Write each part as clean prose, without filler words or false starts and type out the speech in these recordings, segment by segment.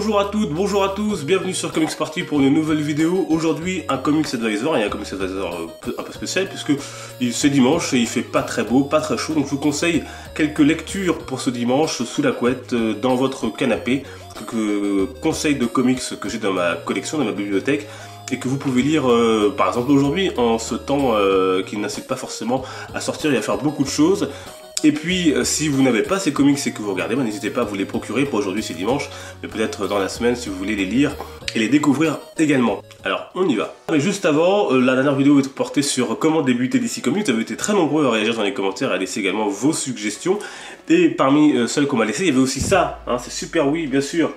Bonjour à toutes, bonjour à tous, bienvenue sur Comics Party pour une nouvelle vidéo. Aujourd'hui un Comics Advisor, et un Comics Advisor un peu spécial puisque c'est dimanche et il fait pas très beau, pas très chaud. Donc je vous conseille quelques lectures pour ce dimanche sous la couette, dans votre canapé. Quelques conseils de comics que j'ai dans ma collection, dans ma bibliothèque. Et que vous pouvez lire par exemple aujourd'hui en ce temps qui n'incite pas forcément à sortir et à faire beaucoup de choses. Et puis si vous n'avez pas ces comics et que vous regardez, n'hésitez pas à vous les procurer. Pour aujourd'hui c'est dimanche, mais peut-être dans la semaine si vous voulez les lire et les découvrir également. Alors on y va. Mais juste avant, la dernière vidéo est portée sur comment débuter DC Comics. Vous avez été très nombreux à réagir dans les commentaires et à laisser également vos suggestions. Et parmi celles qu'on m'a laissées, il y avait aussi ça, hein, c'est super, oui bien sûr.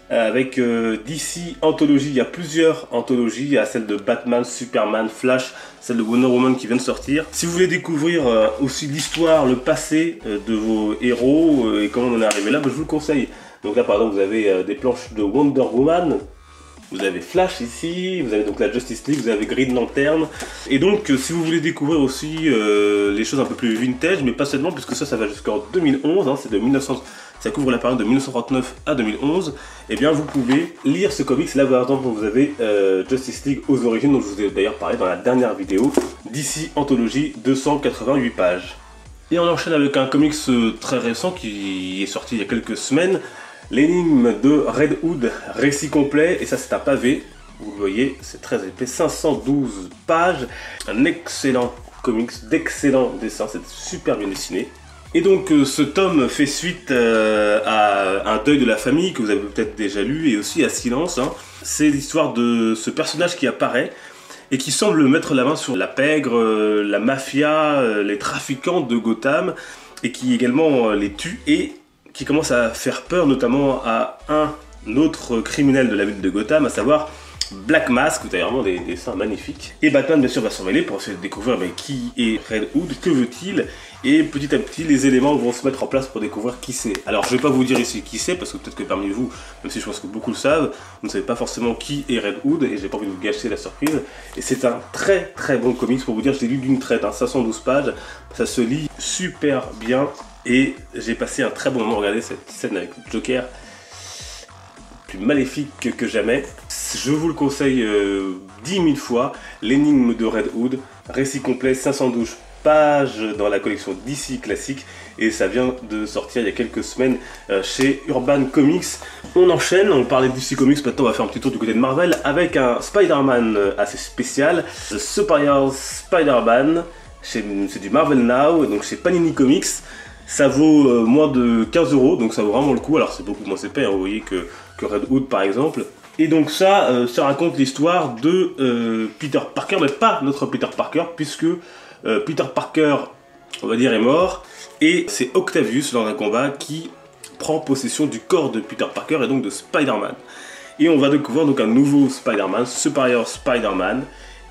Avec DC Anthologie, il y a plusieurs anthologies, il y a celle de Batman, Superman, Flash, celle de Wonder Woman qui vient de sortir. Si vous voulez découvrir aussi l'histoire, le passé de vos héros et comment on en est arrivé là, je vous le conseille. Donc là par exemple vous avez des planches de Wonder Woman, vous avez Flash ici, vous avez donc la Justice League, vous avez Green Lantern. Et donc si vous voulez découvrir aussi les choses un peu plus vintage, mais pas seulement, puisque ça va jusqu'en 2011, hein, c'est de 1900. Ça couvre la période de 1939 à 2011, et bien vous pouvez lire ce comics. Là par exemple vous avez Justice League aux origines, dont je vous ai d'ailleurs parlé dans la dernière vidéo, DC Anthologie, 288 pages. Et on enchaîne avec un comics très récent qui est sorti il y a quelques semaines, l'énigme de Red Hood, récit complet, et ça c'est un pavé, vous le voyez, c'est très épais, 512 pages, un excellent comics, d'excellents dessins, c'est super bien dessiné. Et donc ce tome fait suite à un deuil de la famille que vous avez peut-être déjà lu, et aussi à Silence, hein. C'est l'histoire de ce personnage qui apparaît et qui semble mettre la main sur la pègre, la mafia, les trafiquants de Gotham, et qui également les tue et qui commence à faire peur notamment à un autre criminel de la ville de Gotham, à savoir Black Mask. Vous avez vraiment des dessins magnifiques. Et Batman bien sûr va s'en mêler pour essayer de découvrir qui est Red Hood, que veut-il, et petit à petit les éléments vont se mettre en place pour découvrir qui c'est. Alors je vais pas vous dire ici qui c'est, parce que peut-être que parmi vous, même si je pense que beaucoup le savent, vous ne savez pas forcément qui est Red Hood, et j'ai pas envie de vous gâcher la surprise. Et c'est un très très bon comics, pour vous dire, je l'ai lu d'une traite, hein, 512 pages, ça se lit super bien, et j'ai passé un très bon moment à regarder cette scène avec le Joker, plus maléfique que jamais. Je vous le conseille 10 000 fois, l'énigme de Red Hood, récit complet, 512 pages dans la collection DC classique, et ça vient de sortir il y a quelques semaines chez Urban Comics. On enchaîne, on parlait de DC Comics, maintenant on va faire un petit tour du côté de Marvel avec un Spider-Man assez spécial, The Superior Spider-Man, c'est du Marvel Now, donc chez Panini Comics. Ça vaut moins de 15 €, donc ça vaut vraiment le coup. Alors c'est beaucoup moins épais, hein, vous voyez, que Red Hood par exemple. Et donc ça raconte l'histoire de Peter Parker, mais pas notre Peter Parker, puisque Peter Parker, on va dire, est mort, et c'est Octavius dans un combat qui prend possession du corps de Peter Parker et donc de Spider-Man. Et on va découvrir donc un nouveau Spider-Man, Superior Spider-Man,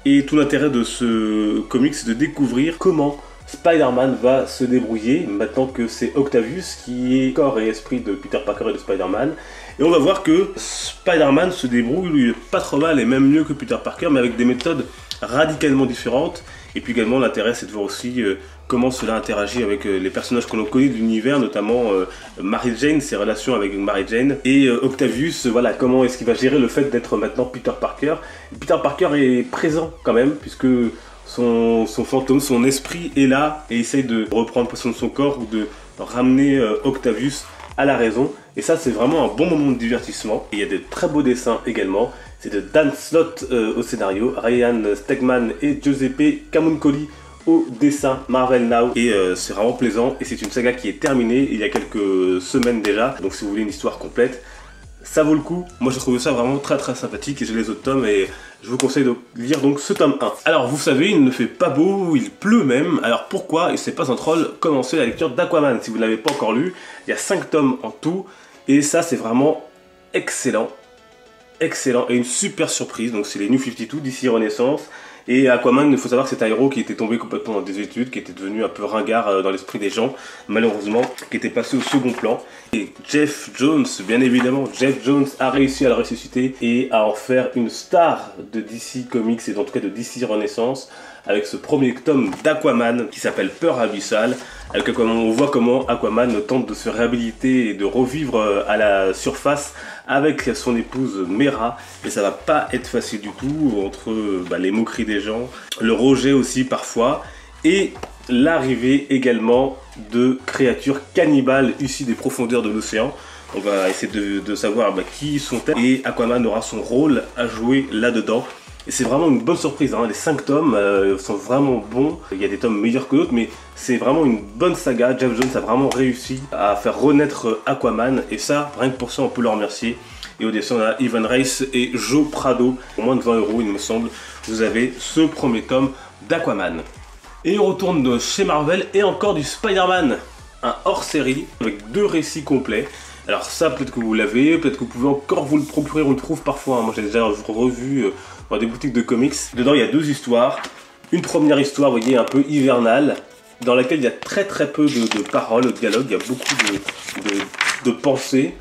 et tout l'intérêt de ce comic c'est de découvrir comment Spider-Man va se débrouiller maintenant que c'est Octavius qui est corps et esprit de Peter Parker et de Spider-Man. Et on va voir que Spider-Man se débrouille pas trop mal et même mieux que Peter Parker, mais avec des méthodes radicalement différentes. Et puis également l'intérêt c'est de voir aussi comment cela interagit avec les personnages que l'on connaît de l'univers, notamment Mary Jane, ses relations avec Mary Jane, et Octavius, voilà, comment est-ce qu'il va gérer le fait d'être maintenant Peter Parker. Peter Parker est présent quand même, puisque son fantôme, son esprit est là et essaye de reprendre possession de son corps ou de ramener Octavius à la raison. Et ça c'est vraiment un bon moment de divertissement. Et il y a de très beaux dessins également. C'est de Dan Slott au scénario, Ryan Stegman et Giuseppe Camuncoli au dessin, Marvel Now. Et c'est vraiment plaisant, et c'est une saga qui est terminée il y a quelques semaines déjà. Donc si vous voulez une histoire complète, ça vaut le coup. Moi j'ai trouvé ça vraiment très très sympathique, et j'ai les autres tomes et je vous conseille de lire donc ce tome 1. Alors vous savez, il ne fait pas beau, il pleut même. Alors pourquoi, et c'est pas un troll, commencez la lecture d'Aquaman si vous ne l'avez pas encore lu. Il y a 5 tomes en tout, et ça c'est vraiment excellent. Excellent, et une super surprise. Donc c'est les New 52 d'ici Renaissance. Et Aquaman, il faut savoir que c'est un héros qui était tombé complètement dans des études, qui était devenu un peu ringard dans l'esprit des gens, malheureusement, qui était passé au second plan. Et Jeff Jones, bien évidemment, Jeff Jones a réussi à le ressusciter et à en faire une star de DC Comics, et en tout cas de DC Renaissance, avec ce premier tome d'Aquaman qui s'appelle Peur abyssale. Avec Aquaman, on voit comment Aquaman tente de se réhabiliter et de revivre à la surface avec son épouse Mera, et ça va pas être facile du tout, entre les moqueries des gens, le rejet aussi parfois, et l'arrivée également de créatures cannibales issues des profondeurs de l'océan. On va essayer de savoir qui sont-elles, et Aquaman aura son rôle à jouer là-dedans. Et c'est vraiment une bonne surprise, hein. Les 5 tomes sont vraiment bons. Il y a des tomes meilleurs que d'autres, mais c'est vraiment une bonne saga. Geoff Johns a vraiment réussi à faire renaître Aquaman, et ça, rien que pour ça, on peut le remercier. Et au dessin, on a Ivan Reis et Joe Prado. Pour moins de 20 €, il me semble, vous avez ce premier tome d'Aquaman. Et on retourne chez Marvel, et encore du Spider-Man, un hors-série avec 2 récits complets. Alors ça, peut-être que vous l'avez, peut-être que vous pouvez encore vous le procurer, on le trouve parfois, hein. Moi j'ai déjà revu dans des boutiques de comics. Dedans il y a 2 histoires. Une première histoire, vous voyez, un peu hivernale, dans laquelle il y a très peu de paroles, de dialogue, il y a beaucoup de pensées.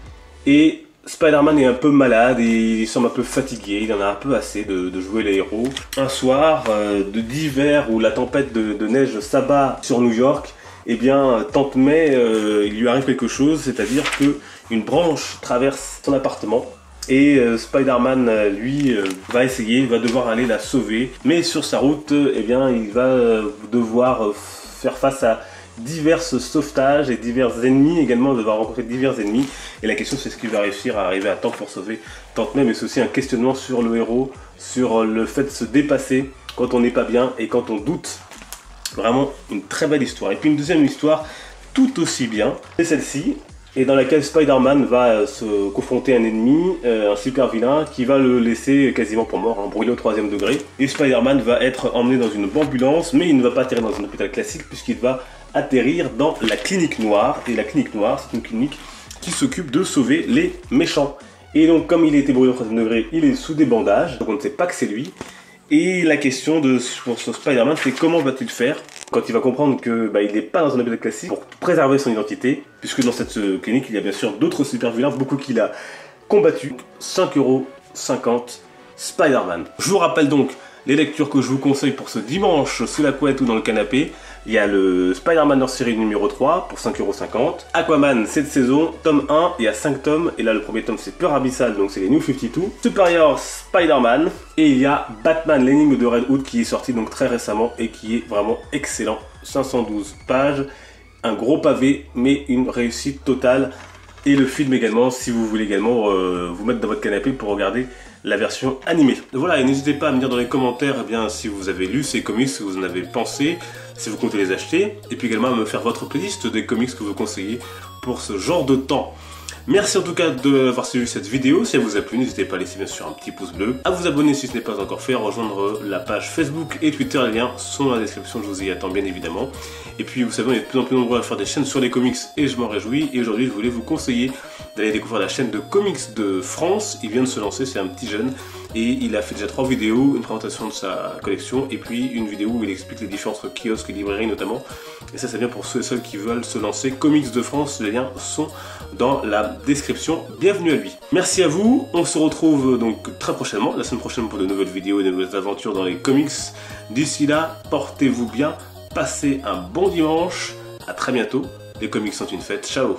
Et Spider-Man est un peu malade, et il semble un peu fatigué, il en a un peu assez de jouer les héros. Un soir d'hiver où la tempête de neige s'abat sur New York, eh bien, Tante May, il lui arrive quelque chose, c'est-à-dire qu'une branche traverse son appartement, et Spider-Man, lui, va devoir aller la sauver, mais sur sa route, eh bien, il va devoir faire face à divers sauvetages et divers ennemis, également devoir rencontrer divers ennemis, et la question c'est ce qu'il va réussir à arriver à temps pour sauver Tante May, mais c'est aussi un questionnement sur le héros, sur le fait de se dépasser quand on n'est pas bien et quand on doute. Vraiment une très belle histoire. Et puis une deuxième histoire tout aussi bien, c'est celle-ci, et dans laquelle Spider-Man va se confronter à un ennemi, un super vilain, qui va le laisser quasiment pour mort, hein, brûlé au 3e degré. Et Spider-Man va être emmené dans une ambulance, mais il ne va pas atterrir dans un hôpital classique, puisqu'il va atterrir dans la clinique noire. Et la clinique noire, c'est une clinique qui s'occupe de sauver les méchants. Et donc comme il a été brûlé au 3e degré, il est sous des bandages, donc on ne sait pas que c'est lui. Et la question pour ce Spider-Man, c'est comment va-t-il faire quand il va comprendre que il n'est pas dans un hôpital classique pour préserver son identité, puisque dans cette clinique, il y a bien sûr d'autres super vilains, beaucoup qu'il a combattu. 5,50 € Spider-Man. Je vous rappelle donc les lectures que je vous conseille pour ce dimanche sous la couette ou dans le canapé. Il y a le Spider-Man hors série numéro 3 pour 5,50 €. Aquaman cette saison, tome 1, il y a 5 tomes. Et là le premier tome c'est Peur abyssale, donc c'est les New 52. Superior Spider-Man. Et il y a Batman, l'énigme de Red Hood qui est sorti donc très récemment et qui est vraiment excellent. 512 pages, un gros pavé mais une réussite totale. Et le film également, si vous voulez également vous mettre dans votre canapé pour regarder la version animée. Voilà, et n'hésitez pas à me dire dans les commentaires si vous avez lu ces comics, ce que vous en avez pensé, si vous comptez les acheter, et puis également à me faire votre playlist des comics que vous conseillez pour ce genre de temps. Merci en tout cas d'avoir suivi cette vidéo. Si elle vous a plu, n'hésitez pas à laisser bien sûr un petit pouce bleu, à vous abonner si ce n'est pas encore fait, à rejoindre la page Facebook et Twitter, les liens sont dans la description, je vous y attends bien évidemment. Et puis vous savez, on est de plus en plus nombreux à faire des chaînes sur les comics et je m'en réjouis. Et aujourd'hui je voulais vous conseiller d'aller découvrir la chaîne de comics de France. Il vient de se lancer, c'est un petit jeune, et il a fait déjà 3 vidéos, une présentation de sa collection et puis une vidéo où il explique les différences entre kiosques et librairies notamment. Et ça c'est bien pour ceux et celles qui veulent se lancer. Comics de France, les liens sont dans la description. Bienvenue à lui. Merci à vous, on se retrouve donc très prochainement, la semaine prochaine pour de nouvelles vidéos et de nouvelles aventures dans les comics. D'ici là, portez-vous bien, passez un bon dimanche, à très bientôt, les comics sont une fête, ciao.